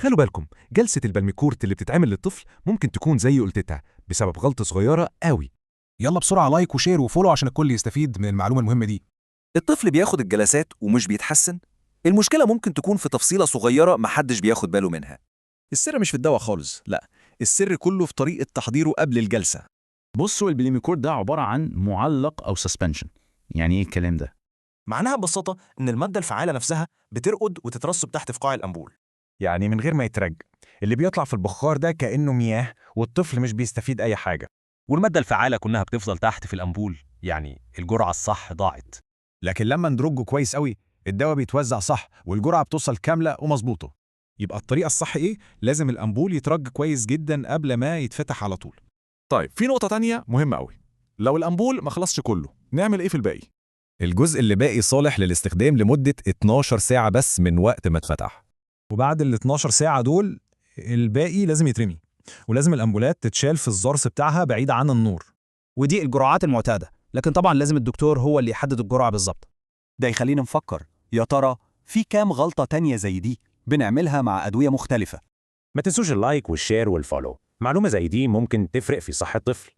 خلوا بالكم، جلسة البلميكورت اللي بتتعمل للطفل ممكن تكون زي قلتها بسبب غلطة صغيرة قوي. يلا بسرعة لايك وشير وفولو عشان الكل يستفيد من المعلومة المهمة دي. الطفل بياخد الجلسات ومش بيتحسن. المشكلة ممكن تكون في تفصيلة صغيرة محدش بياخد باله منها. السر مش في الدواء خالص، لا، السر كله في طريقة تحضيره قبل الجلسة. بصوا، البليميكور ده عبارة عن معلق أو سسبنشن. يعني إيه الكلام ده؟ معناها ببساطة إن المادة الفعالة نفسها بترقد وتترسب تحت في قاع الأنبول. يعني من غير ما يترج، اللي بيطلع في البخار ده كأنه مياه والطفل مش بيستفيد أي حاجة. والمادة الفعالة كلها بتفضل تحت في الأنبول، يعني الجرعة الصح ضاعت. لكن لما ندرجه كويس قوي الدواء بيتوزع صح والجرعة بتوصل كاملة ومظبوطة. يبقى الطريقة الصح إيه؟ لازم الأنبول يترج كويس جدا قبل ما يتفتح على طول. طيب في نقطة تانية مهمة قوي، لو الأنبول ما خلصش كله نعمل إيه في الباقي؟ الجزء اللي باقي صالح للاستخدام لمدة 12 ساعة بس من وقت ما اتفتح. وبعد ال 12 ساعة دول الباقي لازم يترمي، ولازم الأنبولات تتشال في الظرف بتاعها بعيد عن النور. ودي الجرعات المعتادة، لكن طبعا لازم الدكتور هو اللي يحدد الجرعة بالظبط. ده يخلينا نفكر، يا ترى في كام غلطة تانية زي دي بنعملها مع أدوية مختلفة؟ ما تنسوش اللايك والشير والفولو، معلومة زي دي ممكن تفرق في صحة الطفل.